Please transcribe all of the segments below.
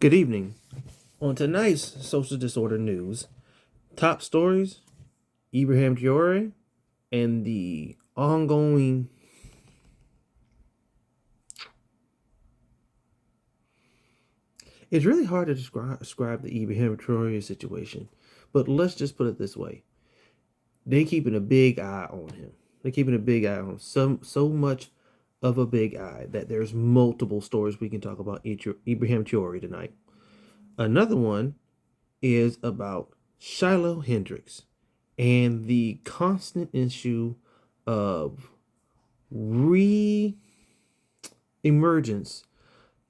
Good evening. On tonight's social disorder news, top stories, Ibrahim Traore and the ongoing it's really hard to describe the Ibrahim Traore situation, but let's just put it this way. They keeping a big eye on him. They're keeping a big eye on him. So much of a big eye that there's multiple stories we can talk about Ibrahim Traore tonight. Another one is about Shilo Hendricks and the constant issue of re-emergence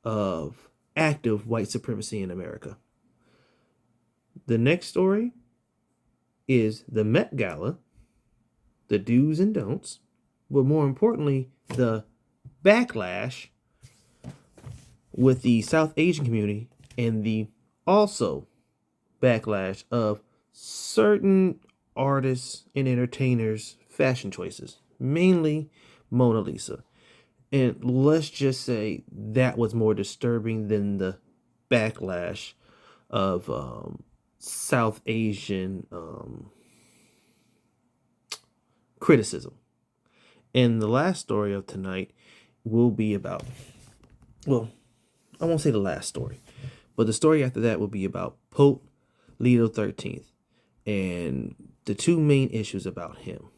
of active white supremacy in America. The next story is the Met Gala, the do's and don'ts, but more importantly, the backlash with the South Asian community and the also backlash of certain artists and entertainers' fashion choices, mainly Mona Lisa. And let's just say that was more disturbing than the backlash of South Asian criticism. And the last story of tonight will be about, well, I won't say the last story, but the story after that will be about Pope Leo XIII and the two main issues about him.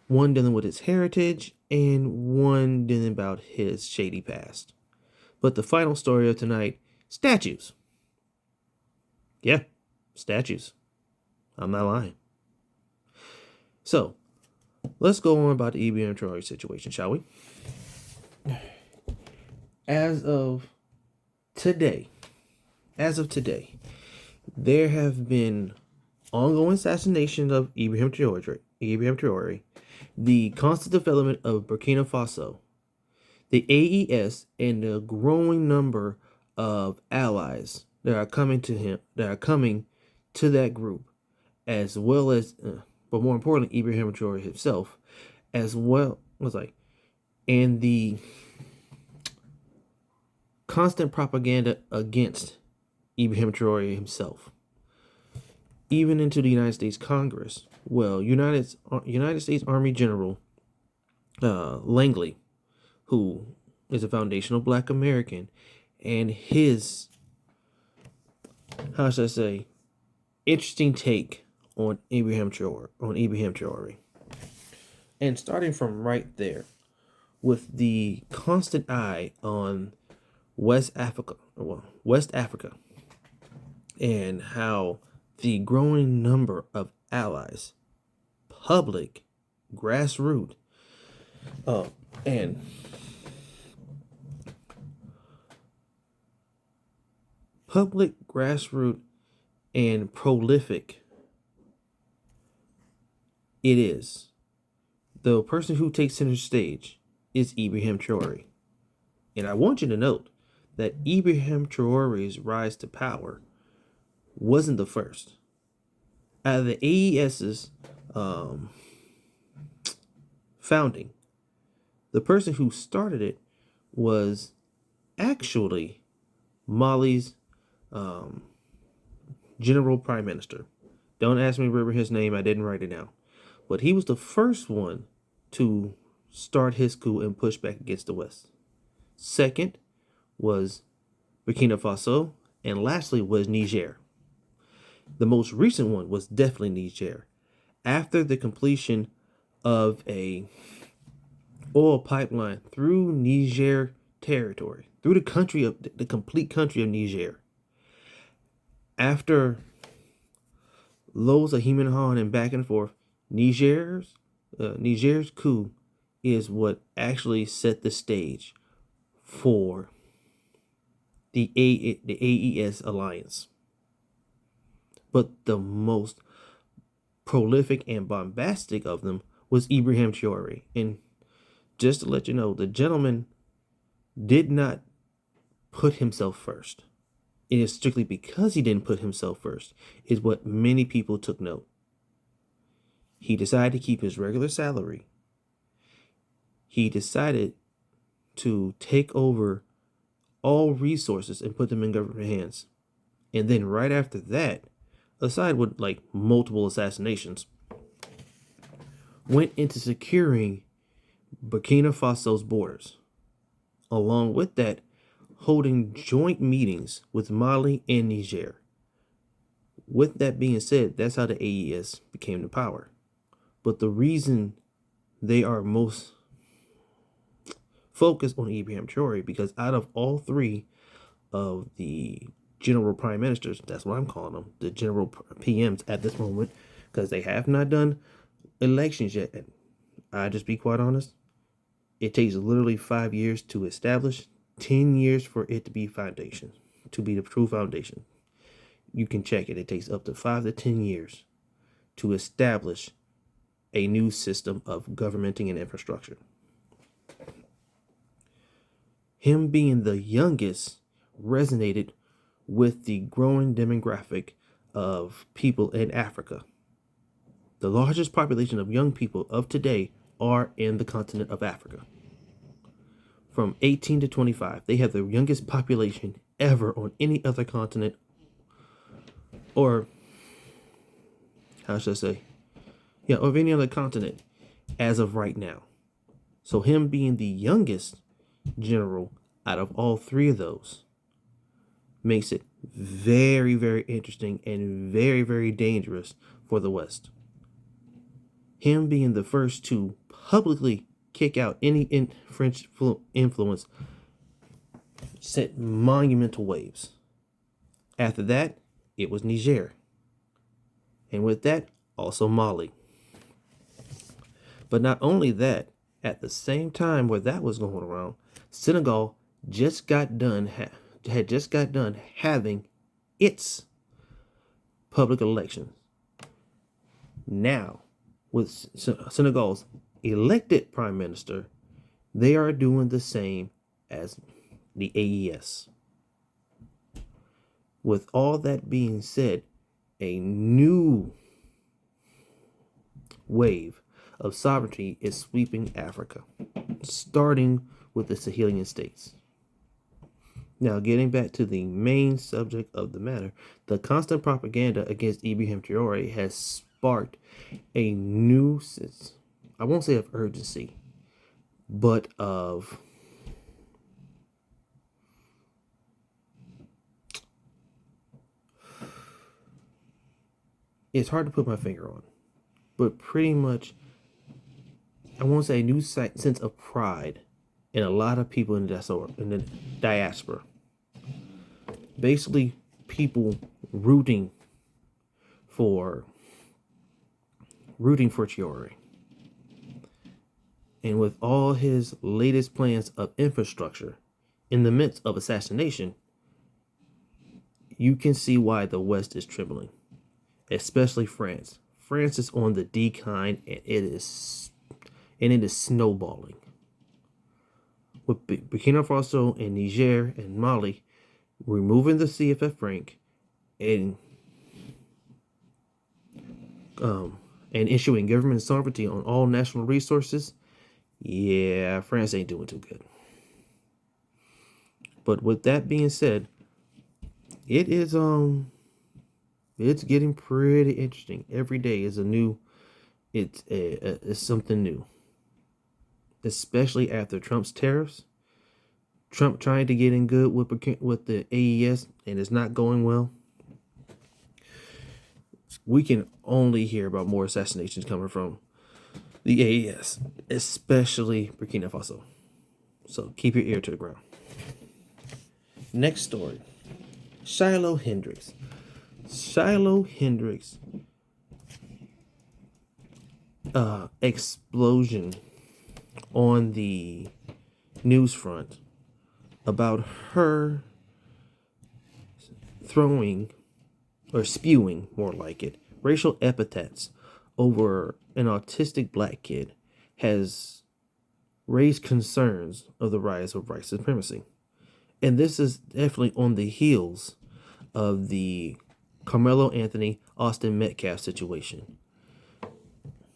One dealing with his heritage and one dealing about his shady past. But the final story of tonight, statues. Yeah, statues. I'm not lying. So, let's go on about the Ibrahim Traore situation, shall we? As of today, there have been ongoing assassinations of Ibrahim Traore, the constant development of Burkina Faso, the AES, and the growing number of allies that are coming to that group, as well as, but more importantly, Ibrahim Traore himself, as well was and the constant propaganda against Ibrahim Traore himself, even into the United States Congress. Well, United States Army General Langley, who is a foundational Black American, and his, how should I say, interesting take on Ibrahim Traore. And starting from right there, with the constant eye on West Africa, and how the growing number of allies, public, grassroots, and public, grassroots, and prolific it is. The person who takes center stage is Ibrahim Traore. And I want you to note that Ibrahim Traore's rise to power wasn't the first. Out of the AES's founding, the person who started it was actually Mali's General Prime Minister. Don't ask me to remember his name, I didn't write it down. But he was the first one to start his coup and push back against the West. Second was Burkina Faso, and lastly was Niger. The most recent one was definitely Niger. After the completion of a oil pipeline through Niger territory, through the complete country of Niger. After loads of human harm and back and forth, Niger's coup is what actually set the stage for the AES alliance. But the most prolific and bombastic of them was Ibrahim Traore. And just to let you know, the gentleman did not put himself first. It is strictly because he didn't put himself first is what many people took note. He decided to keep his regular salary. He decided to take over all resources and put them in government hands. And then right after that, aside with like multiple assassinations, went into securing Burkina Faso's borders. Along with that, holding joint meetings with Mali and Niger. With that being said, that's how the AES became the power. But the reason they are most focused on Ibrahim Traore, because out of all three of the general prime ministers, that's what I'm calling them, the general PMs at this moment, because they have not done elections yet. And I just be quite honest, it takes literally 5 years to establish, 10 years for it to be foundation, to be the true foundation. You can check it. It takes up to 5 to 10 years to establish a new system of governmenting and infrastructure. Him being the youngest resonated with the growing demographic of people in Africa. The largest population of young people of today are in the continent of Africa. From 18 to 25, they have the youngest population ever on any other continent, or how should I say? Yeah, of any other continent as of right now. So him being the youngest general out of all three of those makes it very, very interesting and very, very dangerous for the West. Him being the first to publicly kick out any French influence set monumental waves. After that, it was Niger. And with that, also Mali. But not only that, at the same time where that was going around, Senegal had just got done having its public elections. Now, with Senegal's elected prime minister, they are doing the same as the AES. With all that being said, a new wave of sovereignty is sweeping Africa, starting with the Sahelian states. Now, getting back to the main subject of the matter, the constant propaganda against Ibrahim Traore has sparked a new sense, I won't say of urgency, but of it's hard to put my finger on, but pretty much, I won't say a new sense of pride in a lot of people in the diaspora. Basically, people rooting for Traore. And with all his latest plans of infrastructure in the midst of assassination, you can see why the West is trembling, especially France. France is on the decline, and it is snowballing. With Burkina Faso and Niger and Mali removing the CFA franc and issuing government sovereignty on all national resources, yeah, France ain't doing too good. But with that being said, it's getting pretty interesting. Every day is it's something new. Especially after Trump's tariffs. Trump trying to get in good with the AES, and it's not going well. We can only hear about more assassinations coming from the AES, especially Burkina Faso. So keep your ear to the ground. Next story. Shilo Hendricks. Shilo Hendricks explosion on the news front about her throwing or spewing, more like it, racial epithets over an autistic black kid has raised concerns of the rise of white supremacy. And this is definitely on the heels of the Carmelo Anthony Austin Metcalf situation,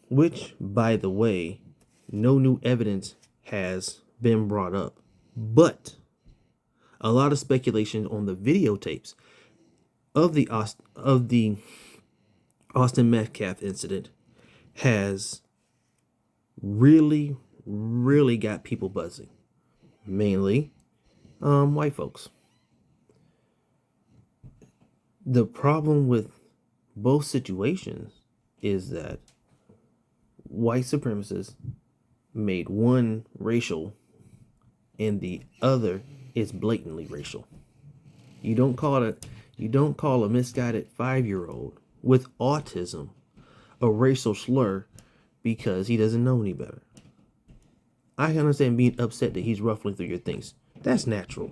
which, by the way, no new evidence has been brought up. But A lot of speculation on the videotapes of the Austin Metcalf incident has really, really got people buzzing, mainly white folks. The problem with both situations is that white supremacists made one racial and the other is blatantly racial. You don't call a misguided 5-year-old with autism a racial slur because he doesn't know any better. I can understand being upset that he's ruffling through your things. That's natural.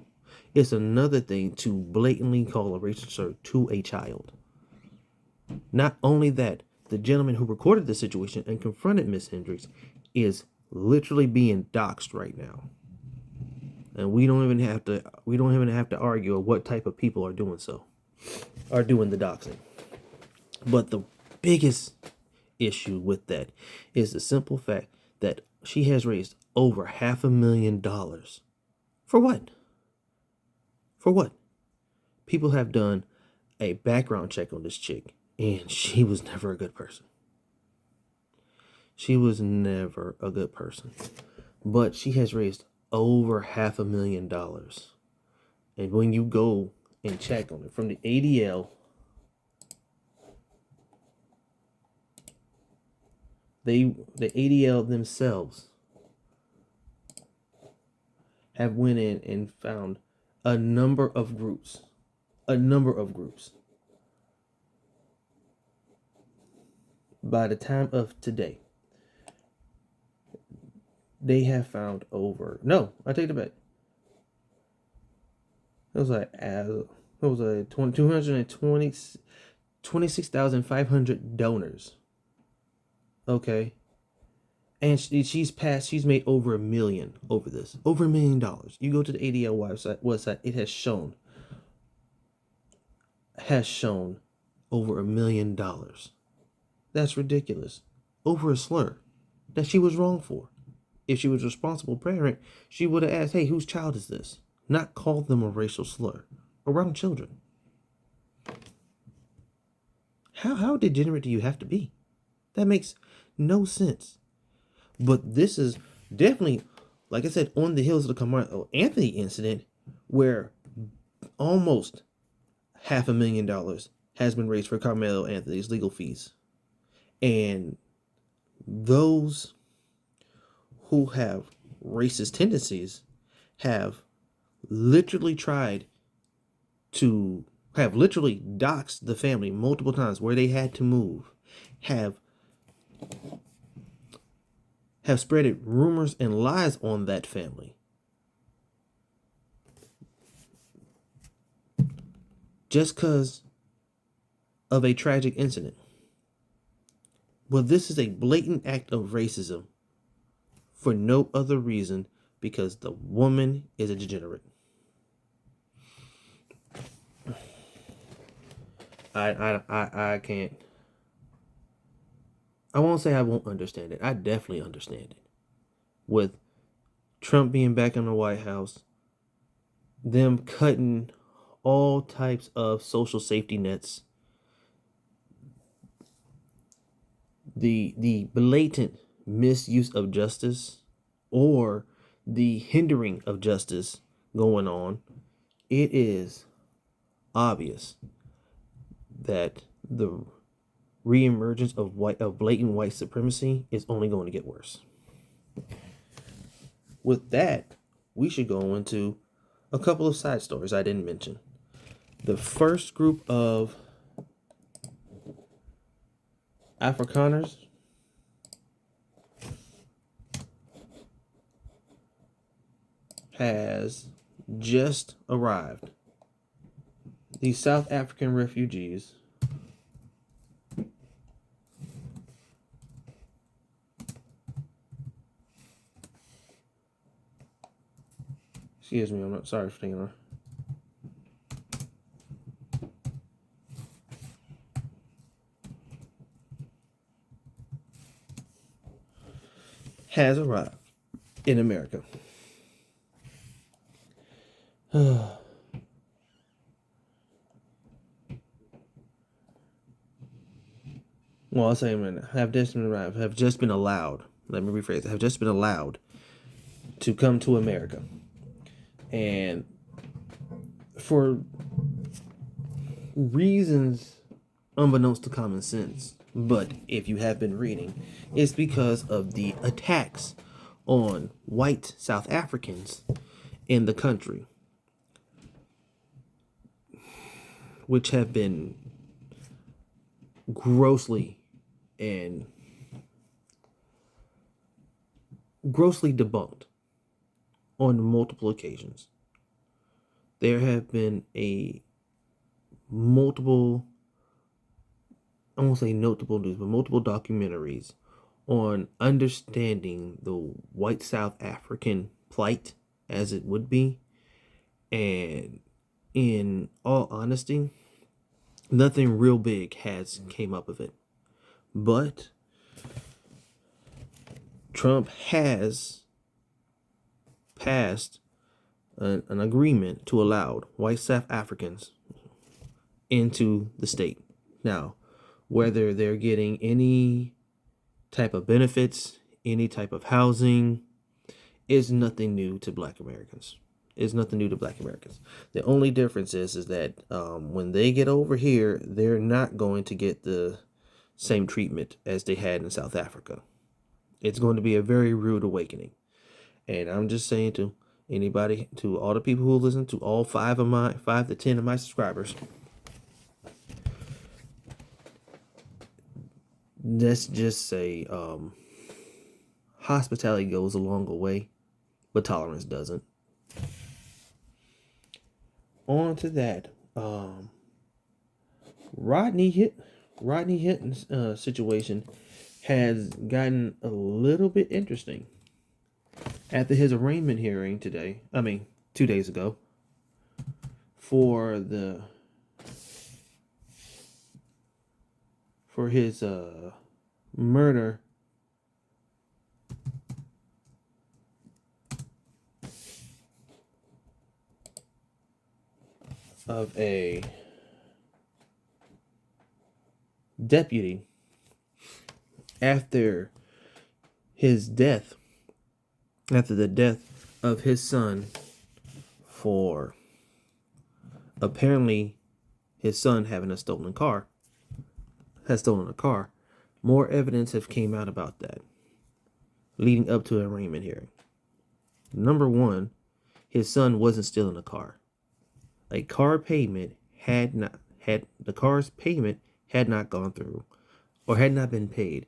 It's another thing to blatantly call a racial slur to a child. Not only that, the gentleman who recorded the situation and confronted Miss Hendricks is literally being doxxed right now. And we don't even have to argue what type of people are doing the doxing. But the biggest issue with that is the simple fact that she has raised over $500,000. For what? For what? People have done a background check on this chick, and she was never a good person. She was never a good person. But she has raised over $500,000. And when you go and check on it from the ADL, the ADL themselves have went in and found a number of groups. By the time of today, they have found I take it back. It was 26,500 donors. Okay. And she's made over $1 million over this. Over $1 million. You go to the ADL website, it has shown over $1 million. That's ridiculous. Over a slur that she was wrong for. If she was a responsible parent, she would have asked, hey, whose child is this? Not called them a racial slur around children. How degenerate do you have to be? That makes no sense. But this is definitely, like I said, on the heels of the Carmelo Anthony incident, where almost $500,000 has been raised for Carmelo Anthony's legal fees. And those who have racist tendencies have literally doxed the family multiple times where they had to move, have spreaded rumors and lies on that family. Just because of a tragic incident. Well, this is a blatant act of racism for no other reason because the woman is a degenerate. I can't. I won't say I won't understand it. I definitely understand it. With Trump being back in the White House, them cutting all types of social safety nets, the blatant misuse of justice or the hindering of justice going on, it is obvious that the reemergence of blatant white supremacy is only going to get worse. With that, we should go into a couple of side stories I didn't mention. The first group of Afrikaners has just arrived. These South African refugees excuse me, I'm not sorry for taking on. Has arrived in America. Well, I'll say, man, have just been allowed. Let me rephrase it. Have just been allowed to come to America, and for reasons unbeknownst to common sense, but if you have been reading, it's because of the attacks on white South Africans in the country, which have been grossly debunked on multiple occasions. There have been multiple, I won't say notable news, but multiple documentaries on understanding the white South African plight as it would be. And in all honesty, nothing real big has came up of it. But Trump has passed an agreement to allow white South Africans into the state. Now, whether they're getting any type of benefits, any type of housing, is nothing new to Black Americans. It's nothing new to Black Americans. The only difference is that when they get over here, they're not going to get the same treatment as they had in South Africa. It's going to be a very rude awakening. And I'm just saying to anybody, to all the people who listen, to all 5 to 10 of my subscribers, let's just say hospitality goes a longer way, but tolerance doesn't. On to that, Rodney Hitton's situation has gotten a little bit interesting after his arraignment hearing 2 days ago, for his murder of a deputy after the death of his son, for apparently his son having has stolen a car. More evidence have came out about that leading up to an arraignment hearing. Number one, his son wasn't stealing a car. The car's payment had not gone through or had not been paid.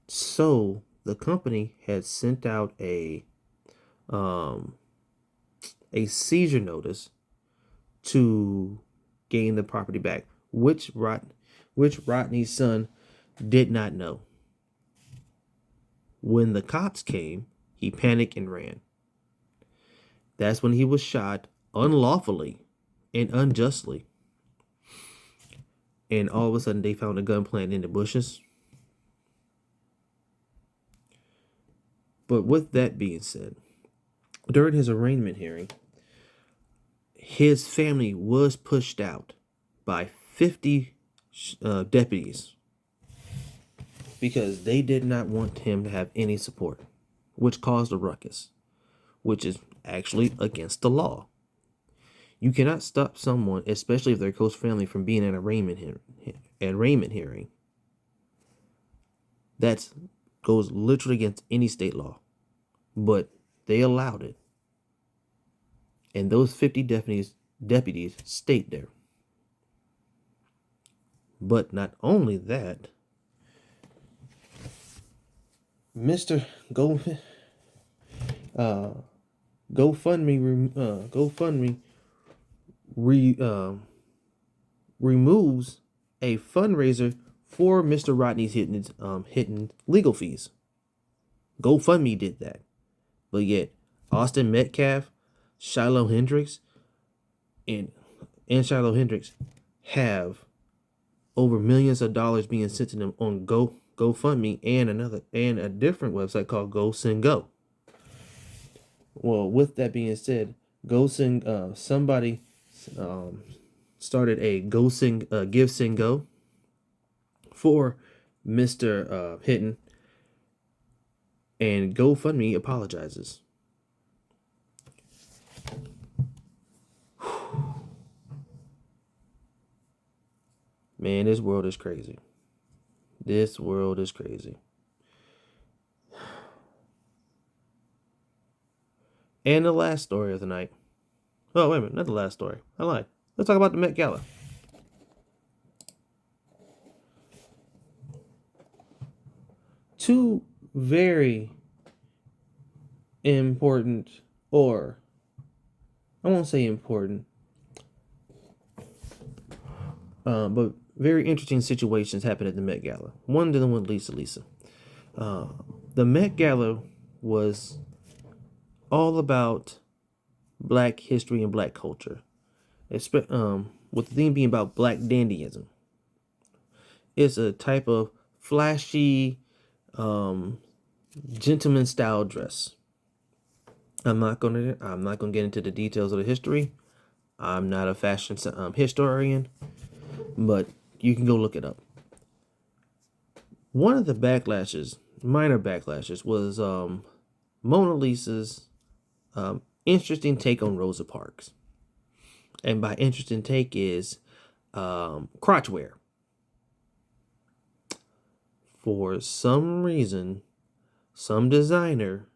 So the company had sent out a seizure notice to gain the property back, which Rodney's son did not know. When the cops came, he panicked and ran. That's when he was shot unlawfully and unjustly. And all of a sudden, they found a gun planted in the bushes. But with that being said, during his arraignment hearing, his family was pushed out by 50 deputies because they did not want him to have any support, which caused a ruckus, which is actually against the law. You cannot stop someone, especially if they're close family, from being at an arraignment hearing. That goes literally against any state law, but they allowed it. And those 50 deputies stayed there. But not only that, Mr. GoFundMe removes a fundraiser for Mr. Rodney's Hitton legal fees. GoFundMe did that. But yet, Austin Metcalf, Shilo Hendricks, and Shilo Hendricks have over millions of dollars being sent to them on GoFundMe and a different website called GoSendGo. Well, with that being said, Somebody started a Give Sing Go for Mr. Hinton, and GoFundMe apologizes. Man, this world is crazy. This world is crazy. And the last story of the night. Oh, wait a minute. Not the last story. I lied. Let's talk about the Met Gala. Two very important, or I won't say important, but very interesting situations happened at the Met Gala. One dealing with Lisa. The Met Gala was all about Black history and Black culture, with the theme being about Black dandyism. It's a type of flashy, gentleman style dress. I'm not gonna get into the details of the history. I'm not a fashion historian, but you can go look it up. One of the minor backlashes, was Mona Lisa's interesting take on Rosa Parks. And by interesting take is crotch wear. For some reason, some designer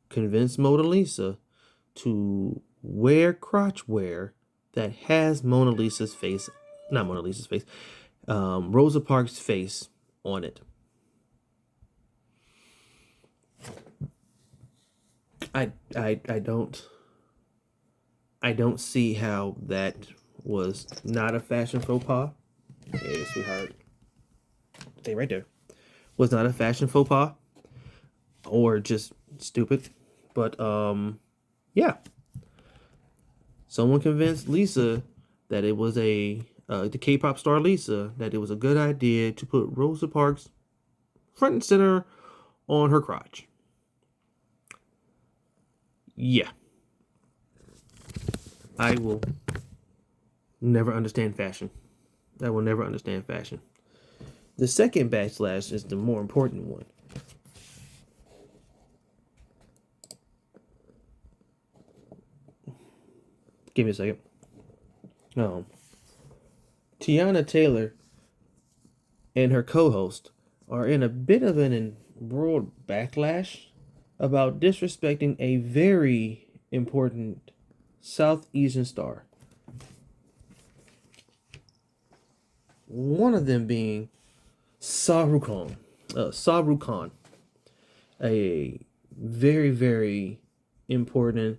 convinced Mona Lisa to wear crotch wear that has Rosa Parks' face on it. I don't see how that was not a fashion faux pas. Hey, sweetheart. Stay right there. Was not a fashion faux pas or just stupid. But yeah. Someone convinced Lisa that it was the K-pop star Lisa, that it was a good idea to put Rosa Parks front and center on her crotch. Yeah. I will never understand fashion. I will never understand fashion. The second backlash is the more important one. Give me a second. Tiana Taylor and her co-host are in a bit of an embroiled backlash about disrespecting a very important South Asian star. One of them being Shahrukh Khan, a very, very important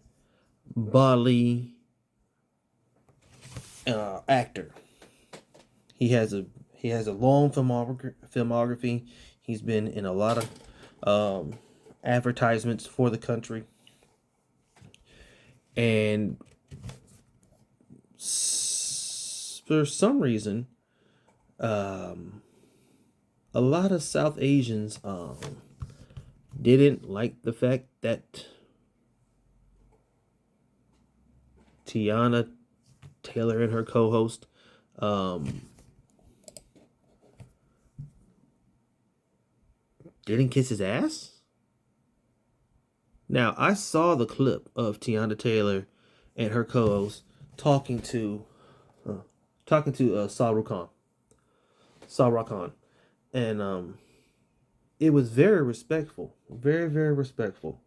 Bali actor. He has a long filmography. He's been in a lot of advertisements for the country, and for some reason, a lot of South Asians didn't like the fact that Tiana Taylor and her co-host didn't kiss his ass. Now, I saw the clip of Tiana Taylor and her co-host talking to Shahrukh Khan, and it was very respectful, very, very respectful,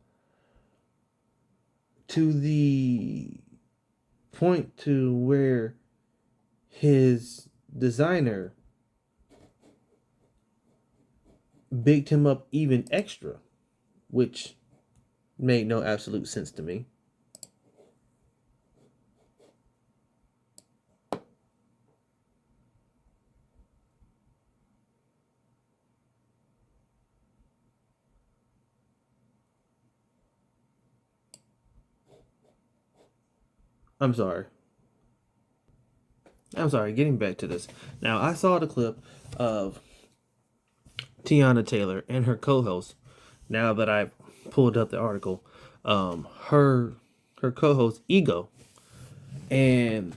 to the point to where his designer bigged him up even extra, which made no absolute sense to me. I'm sorry. Getting back to this. Now, I saw the clip of Tiana Taylor and her co-host. Now that I've pulled up the article, her her co-host Ego, and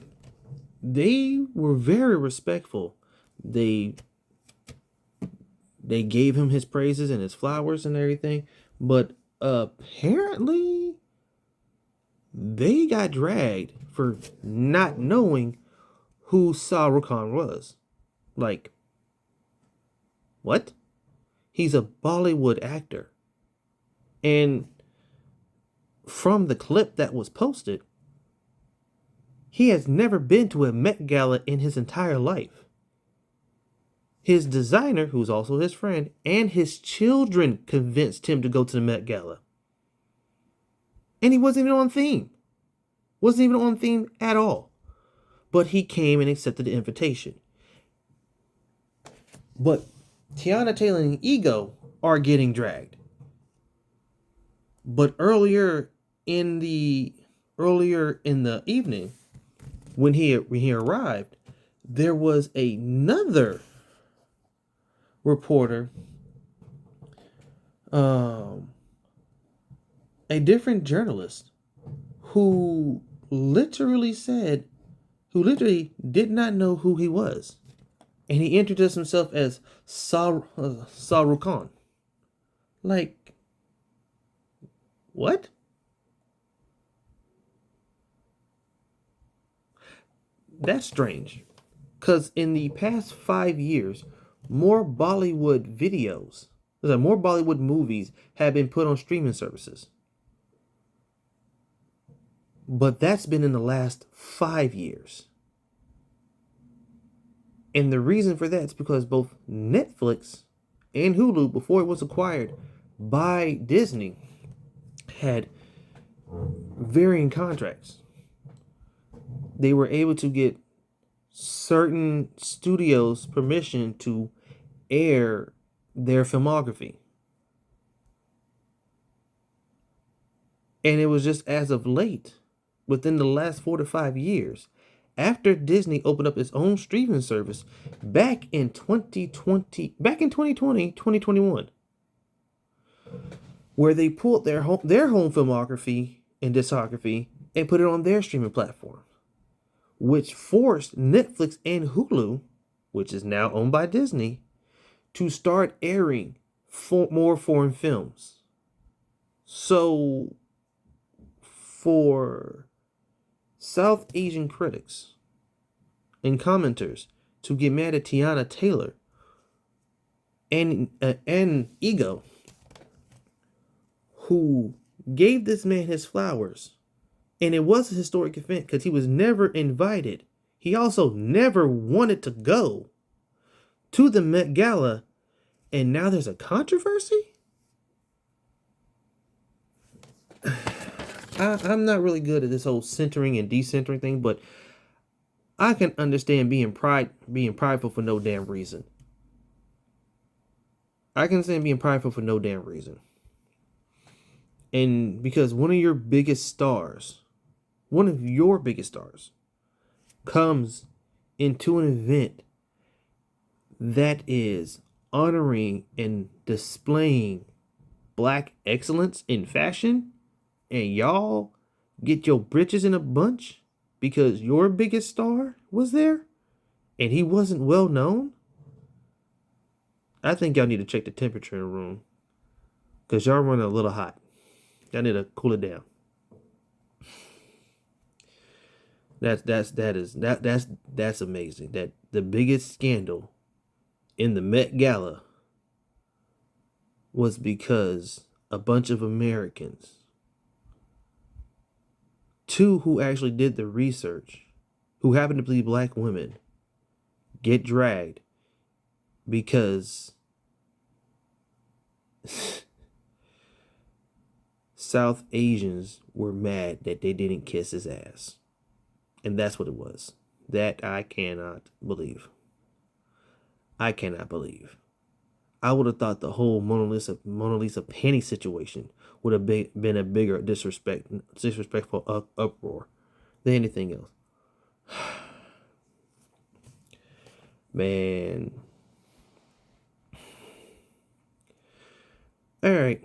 they were very respectful. They they gave him his praises and his flowers and everything, but apparently they got dragged for not knowing who Sauron was. Like, what? He's a Bollywood actor. And from the clip that was posted, he has never been to a Met Gala in his entire life. His designer, who's also his friend, and his children convinced him to go to the Met Gala. And he wasn't even on theme. Wasn't even on theme at all. But he came and accepted the invitation. But Tiana Taylor and Ego are getting dragged. But earlier in the evening, when he arrived, there was another reporter, a different journalist, who literally did not know who he was, and he introduced himself as Sauron. Like, what? That's strange, because in the past 5 years, more Bollywood movies have been put on streaming services. But that's been in the last 5 years. And the reason for that is because both Netflix and Hulu, before it was acquired by Disney, had varying contracts. They were able to get certain studios permission to air their filmography. And it was just as of late, within the last 4 to 5 years, after Disney opened up its own streaming service back in 2020, 2021, where they pulled their home filmography and discography and put it on their streaming platform, which forced Netflix and Hulu, which is now owned by Disney, to start airing more foreign films. So, for South Asian critics and commenters to get mad at Tiana Taylor and Ego, who gave this man his flowers, and it was a historic event because he was never invited. He also never wanted to go to the Met Gala, and now there's a controversy? I'm not really good at this whole centering and decentering thing, but I can understand being prideful for no damn reason. I can understand being prideful for no damn reason. And because one of your biggest stars comes into an event that is honoring and displaying black excellence in fashion, and y'all get your britches in a bunch because your biggest star was there and he wasn't well known, I think y'all need to check the temperature in the room, because y'all running a little hot. Y'all need to cool it down. That's amazing. That the biggest scandal in the Met Gala was because a bunch of Americans, two who actually did the research, who happen to be black women, get dragged because South Asians were mad that they didn't kiss his ass. And that's what it was. That I cannot believe. I cannot believe. I would have thought the whole Mona Lisa panty situation would have been a bigger disrespectful uproar than anything else. Man. All right.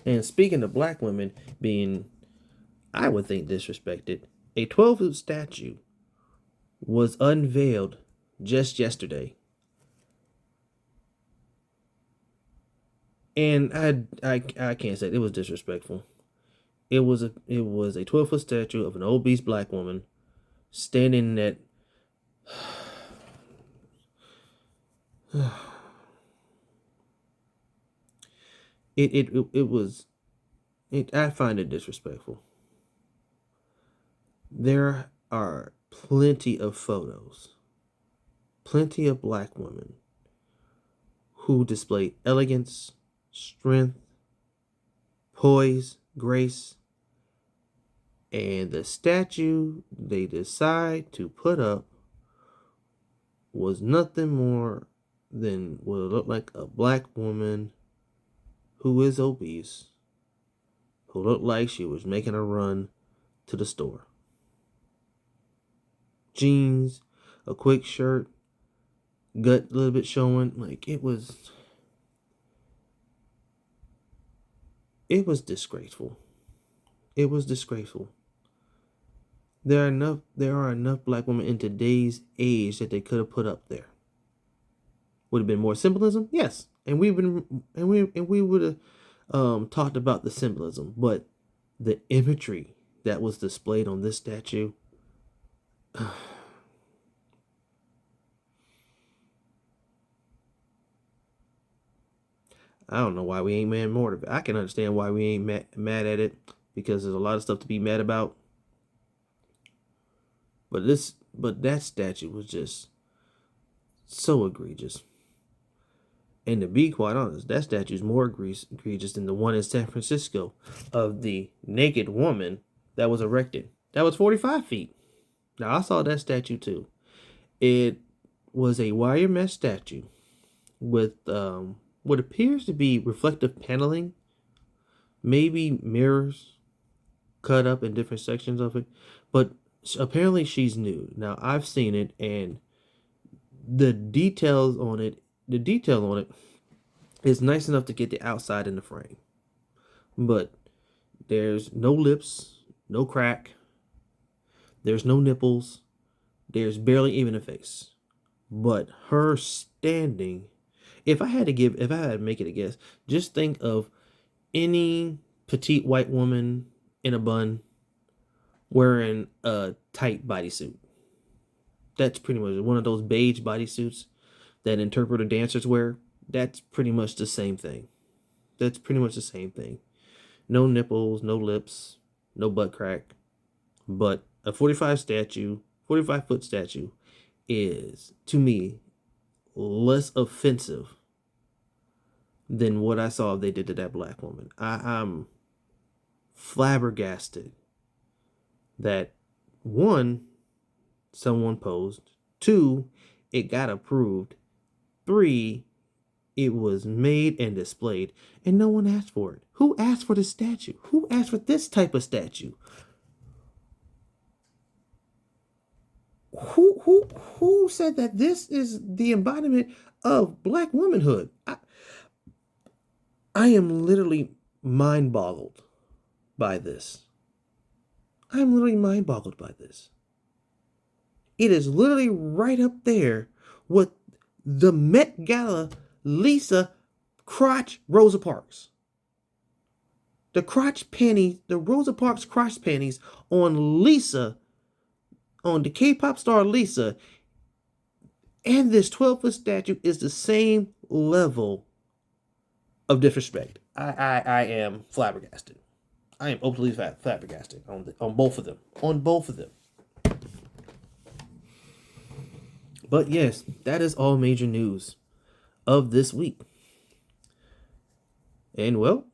And speaking of black women being, I would think disrespected. A 12-foot statue was unveiled just yesterday. And I can't say it was disrespectful. It was a 12-foot statue of an obese black woman standing at I find it disrespectful. There are plenty of photos, plenty of black women who display elegance, strength, poise, grace, and the statue they decide to put up was nothing more than what looked like a black woman who is obese, who looked like she was making a run to the store. Jeans, a quick shirt, gut a little bit showing. Like, it was disgraceful. It was disgraceful. There are enough black women in today's age that they could have put up there. Would have been more symbolism? Yes. And we would have talked about the symbolism, but the imagery that was displayed on this statue, I don't know why we ain't mad more of it. I can understand why we ain't mad at it, because there's a lot of stuff to be mad about. But that statue was just so egregious. And to be quite honest, that statue is more egregious than the one in San Francisco of the naked woman that was erected. That was 45 feet. Now, I saw that statue too. It was a wire mesh statue with what appears to be reflective paneling, maybe mirrors cut up in different sections of it. But apparently she's nude. Now, I've seen it, and the detail on it is nice enough to get the outside in the frame. But there's no lips, no crack, there's no nipples, there's barely even a face. But her standing, if I had to make it a guess, just think of any petite white woman in a bun wearing a tight bodysuit. That's pretty much one of those beige bodysuits that interpreter dancers wear. That's pretty much the same thing. No nipples, no lips, no butt crack. But a 45-foot statue is, to me, less offensive than what I saw they did to that black woman. I'm flabbergasted that, one, someone posed, two, it got approved, three, it was made and displayed, and no one asked for it. Who asked for this statue? Who asked for this type of statue? Who said that this is the embodiment of black womanhood? I am literally mind-boggled by this. It is literally right up there with the Met Gala Lisa crotch Rosa Parks. The Rosa Parks crotch panties on Lisa, on the K-pop star Lisa, and this 12-foot statue is the same level of disrespect. I am flabbergasted. I am openly flabbergasted on both of them. But yes, that is all major news of this week. And well,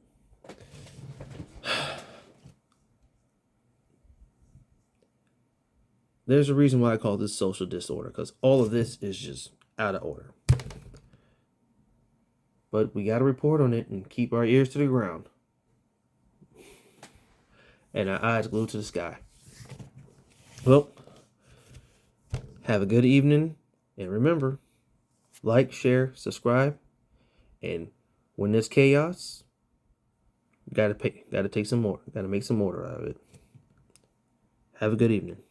there's a reason why I call this social disorder, because all of this is just out of order. But we got to report on it and keep our ears to the ground and our eyes glued to the sky. Well, have a good evening, and remember, like, share, subscribe, and when there's chaos, gotta take some more. Gotta make some order out of it. Have a good evening.